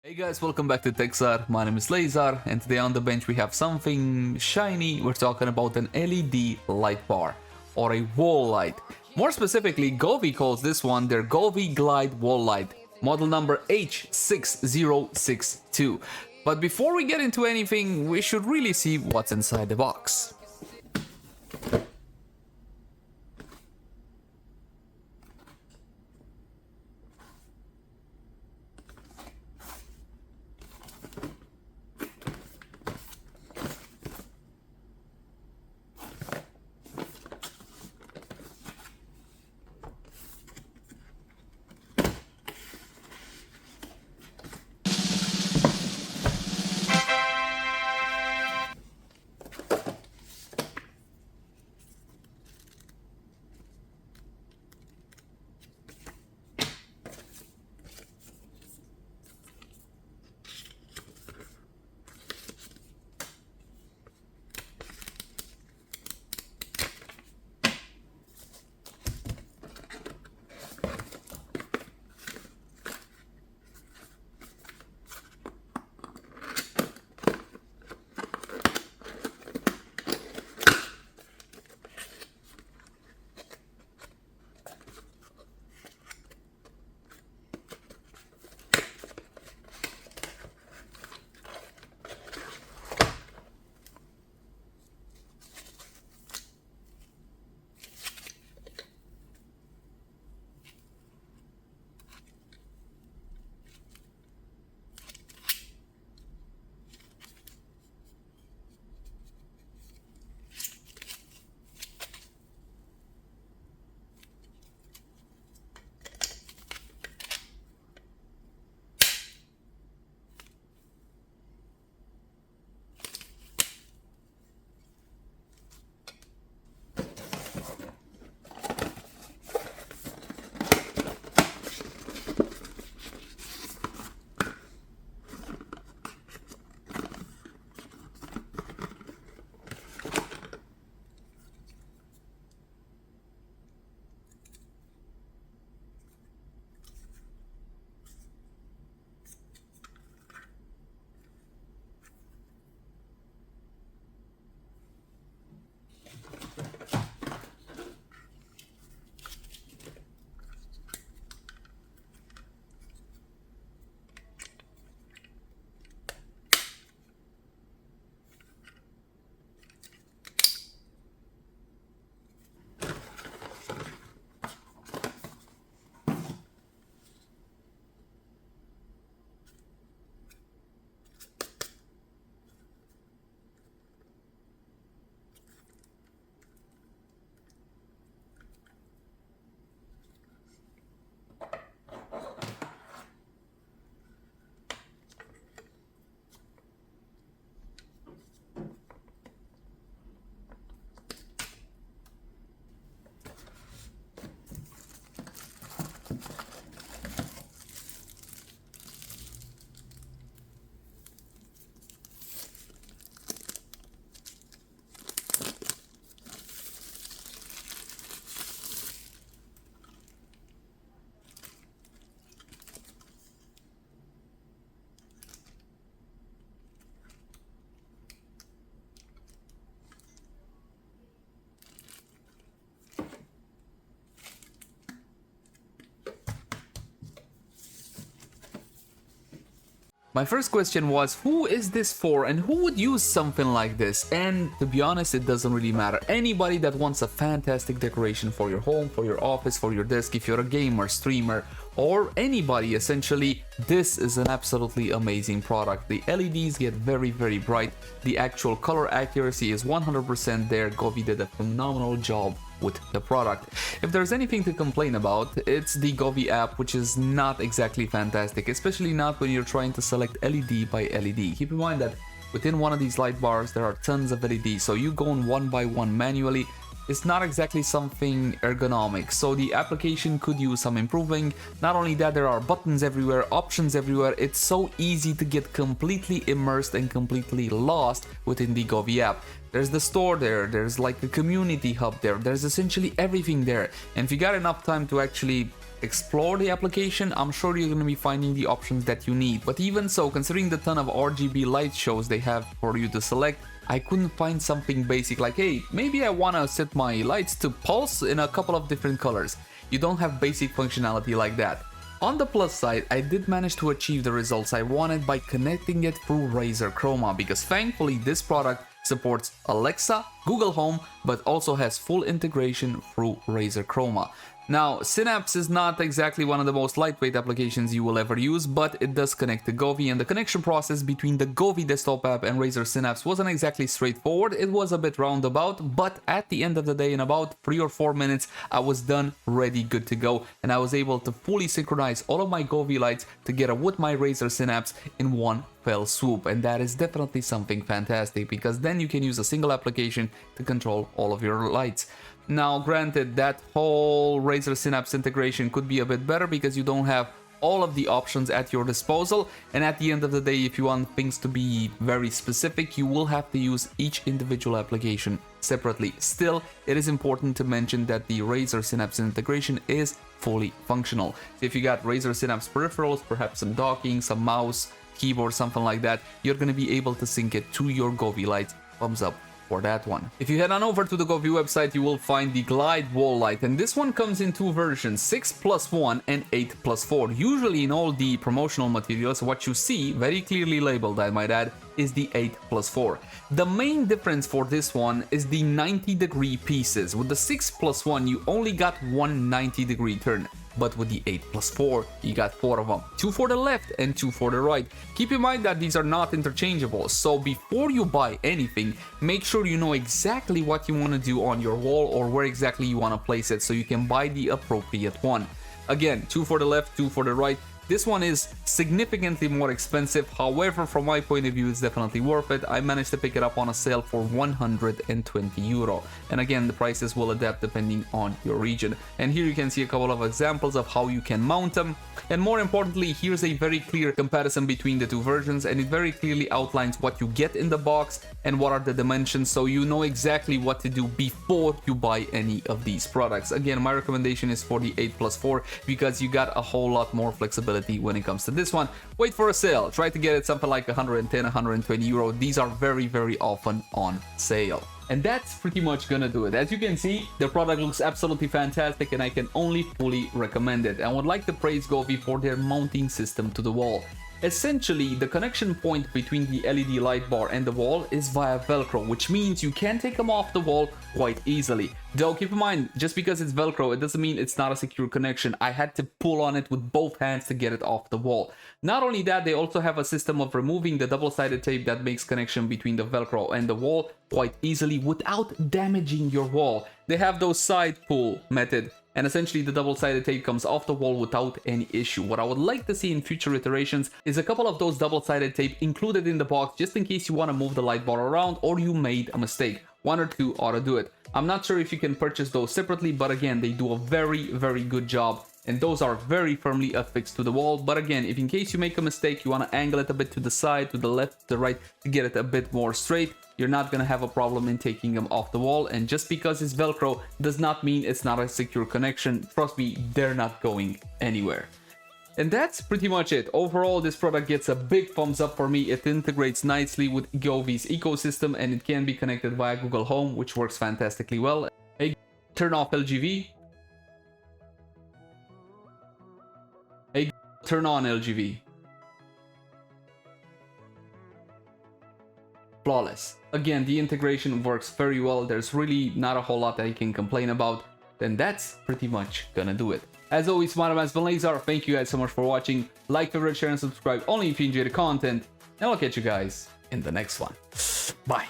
Hey guys, welcome back to TechZar. My name is Razer, and today on the bench we have something shiny. We're talking about an LED light bar, or a wall light. More specifically, Govee calls this one their Glovee Glide Wall Light, model number H6062. But before we get into anything, we should really see what's inside the box. My first question was, who is this for and who would use something like this? And to be honest, it doesn't really matter. Anybody that wants a fantastic decoration for your home, for your office, for your desk, if you're a gamer, streamer, or anybody essentially, this is an absolutely amazing product. The LEDs get very bright. The actual color accuracy is 100% there. Govee did a phenomenal job with the product. If there's anything to complain about, it's the Govee app, which is not exactly fantastic, especially not when you're trying to select LED by LED. Keep in mind that within one of these light bars there are tons of LEDs, so you go in one by one manually. It's not exactly something ergonomic, so the application could use some improving. Not only that, there are buttons everywhere, options everywhere. It's so easy to get completely immersed and completely lost within the Govee app. There's the store there, there's like the community hub there, there's essentially everything there. And if you got enough time to actually explore the application, I'm sure you're going to be finding the options that you need. But even so, considering the ton of RGB light shows they have for you to select, I couldn't find something basic like, hey, maybe I want to set my lights to pulse in a couple of different colors. You don't have basic functionality like that. On the plus side, I did manage to achieve the results I wanted by connecting it through Razer Chroma, because thankfully this product supports Alexa, Google Home, but also has full integration through Razer Chroma. Now, Synapse is not exactly one of the most lightweight applications you will ever use, but it does connect to Govee, and the connection process between the Govee desktop app and Razer Synapse wasn't exactly straightforward. It was a bit roundabout, but at the end of the day, in about 3 or 4 minutes, I was done, ready, good to go, and I was able to fully synchronize all of my Govee lights together with my Razer Synapse in one fell swoop, and that is definitely something fantastic, because then you can use a single application to control all of your lights. Now, granted, that whole Razer Synapse integration could be a bit better because you don't have all of the options at your disposal, and at the end of the day, if you want things to be very specific, you will have to use each individual application separately. Still, it is important to mention that the Razer Synapse integration is fully functional. So if you got Razer Synapse peripherals, perhaps some docking, some mouse, keyboard, something like that, you're going to be able to sync it to your Govee lights. Thumbs up for that one. If you head on over to the Govee website, you will find the Glide Wall Light, and this one comes in two versions, 6+1 and 8+4. Usually in all the promotional materials, what you see, very clearly labeled I might add, is the 8+4. The main difference for this one is the 90-degree pieces. With the 6+1, you only got one 90-degree turn. But with the 8+4, you got 4 of them, 2 for the left and 2 for the right. Keep in mind that these are not interchangeable, so before you buy anything, make sure you know exactly what you want to do on your wall or where exactly you want to place it so you can buy the appropriate one. Again, 2 for the left, 2 for the right. This one is significantly more expensive, however, from my point of view, it's definitely worth it. I managed to pick it up on a sale for 120 euro. And again, the prices will adapt depending on your region. And here you can see a couple of examples of how you can mount them. And more importantly, here's a very clear comparison between the two versions, and it very clearly outlines what you get in the box and what are the dimensions, so you know exactly what to do before you buy any of these products. Again, my recommendation is for the 8+4 because you got a whole lot more flexibility when it comes to this one. Wait for a sale, try to get it something like 110, 120 euro. These are very, very often on sale. And that's pretty much gonna do it. As you can see, the product looks absolutely fantastic and I can only fully recommend it. I would like to praise Govee for their mounting system to the wall. Essentially, the connection point between the LED light bar and the wall is via Velcro, which means you can take them off the wall quite easily. Though keep in mind, just because it's Velcro, it doesn't mean it's not a secure connection. I had to pull on it with both hands to get it off the wall. Not only that, they also have a system of removing the double-sided tape that makes connection between the Velcro and the wall quite easily without damaging your wall. They have those side pull method, and essentially the double-sided tape comes off the wall without any issue. What I would like to see in future iterations is a couple of those double-sided tape included in the box just in case you want to move the light bar around or you made a mistake. 1 or 2 ought to do it. I'm not sure if you can purchase those separately, but again, they do a very, very good job. And those are very firmly affixed to the wall. But again, if in case you make a mistake, you want to angle it a bit to the side, to the left, to the right, to get it a bit more straight, you're not going to have a problem in taking them off the wall. And just because it's Velcro does not mean it's not a secure connection. Trust me, they're not going anywhere. And that's pretty much it. Overall, this product gets a big thumbs up for me. It integrates nicely with Govee's ecosystem and it can be connected via Google Home, which works fantastically well. Hey, turn off LGV. Hey, turn on LGV. Flawless. Again, the integration works very well. There's really not a whole lot that I can complain about. Then that's pretty much gonna do it. As always, my name has been TechZar. Thank you guys so much for watching. Like, favorite, share, and subscribe only if you enjoy the content. And I'll catch you guys in the next one. Bye.